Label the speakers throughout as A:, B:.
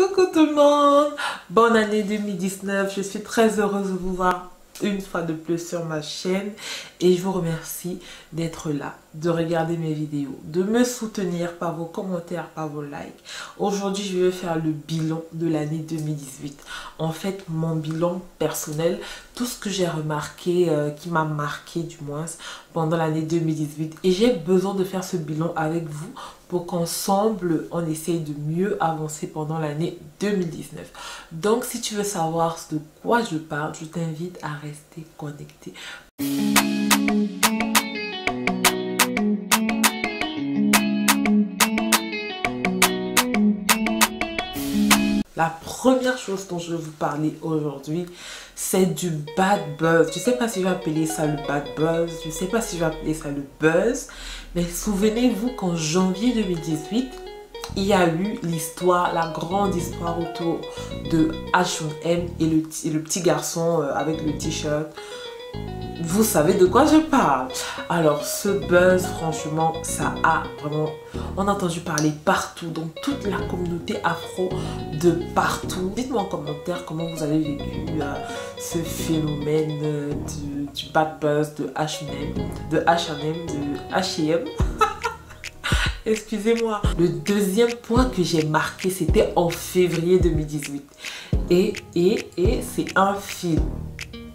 A: Coucou tout le monde, bonne année 2019, je suis très heureuse de vous voir une fois de plus sur ma chaîne et je vous remercie d'être là, de regarder mes vidéos, de me soutenir par vos commentaires, par vos likes. Aujourd'hui, je vais faire le bilan de l'année 2018. En fait, mon bilan personnel, tout ce que j'ai remarqué, qui m'a marqué du moins pendant l'année 2018. Et j'ai besoin de faire ce bilan avec vous pour qu'ensemble, on essaye de mieux avancer pendant l'année 2019. Donc, si tu veux savoir de quoi je parle, je t'invite à rester connecté. La première chose dont je vais vous parler aujourd'hui, c'est du bad buzz. Je ne sais pas si je vais appeler ça le bad buzz, je ne sais pas si je vais appeler ça le buzz, mais souvenez-vous qu'en janvier 2018, il y a eu l'histoire, la grande histoire autour de H&M et le petit garçon avec le t-shirt. Vous savez de quoi je parle. Alors ce buzz, franchement, ça a vraiment... On a entendu parler partout, dans toute la communauté afro, de partout. Dites-moi en commentaire comment vous avez vécu ce phénomène du bad buzz de H&M, de H&M. Excusez-moi. Le deuxième point que j'ai marqué, c'était en février 2018. Et c'est un film.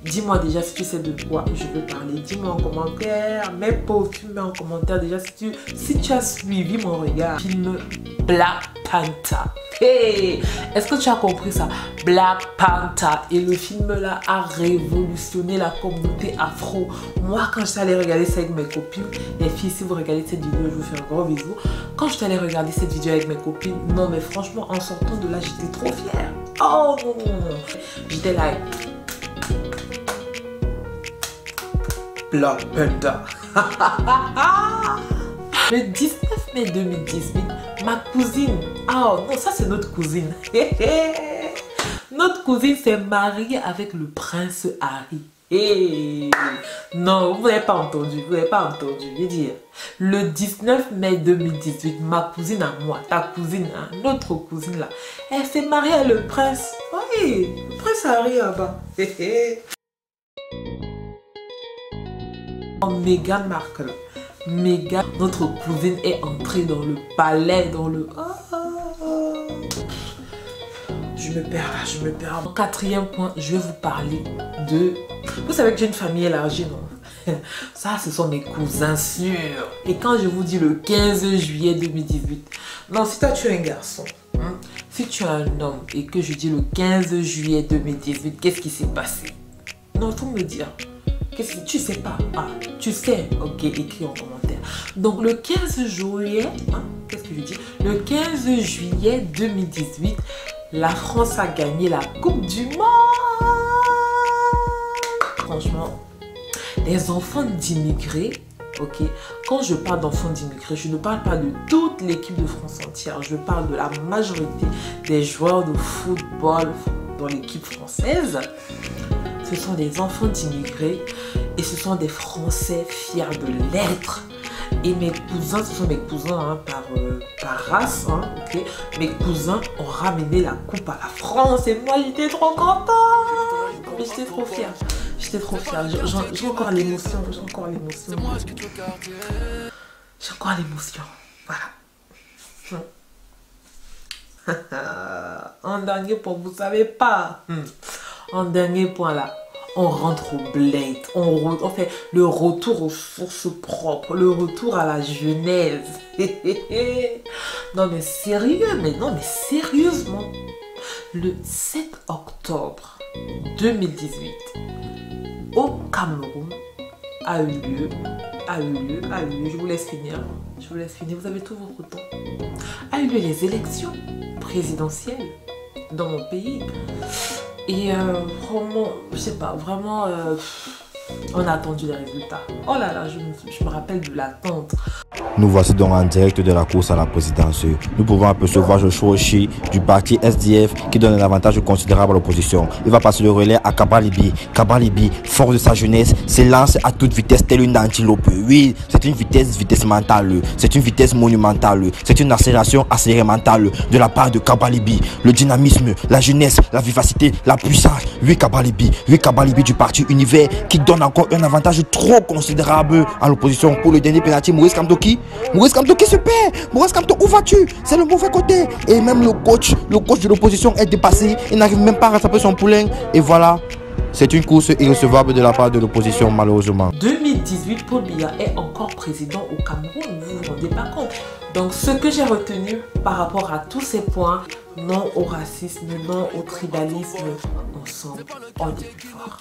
A: Dis-moi déjà si tu sais de quoi je veux parler. Dis-moi en commentaire. Mets pas au film, mais en commentaire déjà si tu as suivi mon regard. Film Black Panther. Hey! Est-ce que tu as compris ça? Black Panther. Et le film là a révolutionné la communauté afro. Moi, quand j'étais allée regarder ça avec mes copines, les filles, si vous regardez cette vidéo, je vous fais un gros bisou. Quand j'étais allée regarder cette vidéo avec mes copines, non mais franchement, en sortant de là, j'étais trop fière. Oh non, non, non. J'étais là. Black Panther. Le 19 mai 2018, ma cousine, oh non, ça c'est notre cousine. Notre cousine s'est mariée avec le prince Harry. Hey. Non, vous n'avez pas entendu, vous n'avez pas entendu. Je veux dire, le 19 mai 2018, ma cousine à moi, ta cousine, hein, notre cousine là, elle s'est mariée avec le prince. Oui, le prince Harry là-bas. Meghan Markle. Meghan, notre cousine, est entrée dans le palais, dans le... Je me perds là, je me perds. En quatrième point, je vais vous parler de... Vous savez que j'ai une famille élargie, non? Ça, ce sont mes cousins sûrs. Et quand je vous dis le 15 juillet 2018, non, si toi tu es un garçon, hein, si tu es un homme et que je dis le 15 juillet 2018, qu'est-ce qui s'est passé? Non, il faut me dire. Qu'est-ce que tu sais pas? Ah, tu sais. Ok, écris en commentaire. Donc le 15 juillet, hein, qu'est-ce que je dis? Le 15 juillet 2018, la France a gagné la Coupe du Monde. Franchement, les enfants d'immigrés, ok, quand je parle d'enfants d'immigrés, je ne parle pas de toute l'équipe de France entière. Je parle de la majorité des joueurs de football dans l'équipe française. Ce sont des enfants d'immigrés et ce sont des Français fiers de l'être. Et mes cousins, ce sont mes cousins hein, par race, hein, ok. Mes cousins ont ramené la coupe à la France et moi j'étais trop contente. Mais j'étais trop fière. J'étais trop fière. J'ai encore l'émotion. J'ai encore l'émotion. J'ai encore l'émotion. Voilà. Un dernier point, vous savez pas. En dernier point là, on rentre au bled, on fait le retour aux sources propres, le retour à la genèse. Non mais sérieux, sérieusement, le 7 octobre 2018, au Cameroun, a eu lieu, je vous laisse finir, vous avez tout votre temps, a eu lieu les élections présidentielles dans mon pays. Et vraiment, je sais pas, vraiment, on a attendu les résultats. Oh là là, je me rappelle de l'attente.
B: Nous voici donc en direct de la course à la présidence. Nous pouvons apercevoir Joshua Oshie du parti SDF qui donne un avantage considérable à l'opposition. Il va passer le relais à Kabalibi. Kabalibi, fort de sa jeunesse, s'élance à toute vitesse telle une antilope. Oui, c'est une vitesse mentale. C'est une vitesse monumentale. C'est une accélération mentale de la part de Kabalibi. Le dynamisme, la jeunesse, la vivacité, la puissance. Oui, Kabalibi du parti Univers qui donne encore un avantage trop considérable à l'opposition. Pour le dernier penalty, Maurice Kamto se perd. Maurice Kamto, où vas-tu? C'est le mauvais côté. Et même le coach de l'opposition est dépassé. Il n'arrive même pas à rattraper son poulain. Et voilà, c'est une course irrecevable de la part de l'opposition, malheureusement.
A: 2018, Paul Biya est encore président au Cameroun, vous vous rendez pas compte. Donc ce que j'ai retenu par rapport à tous ces points, non au racisme, non au tribalisme, ensemble, on est plus fort.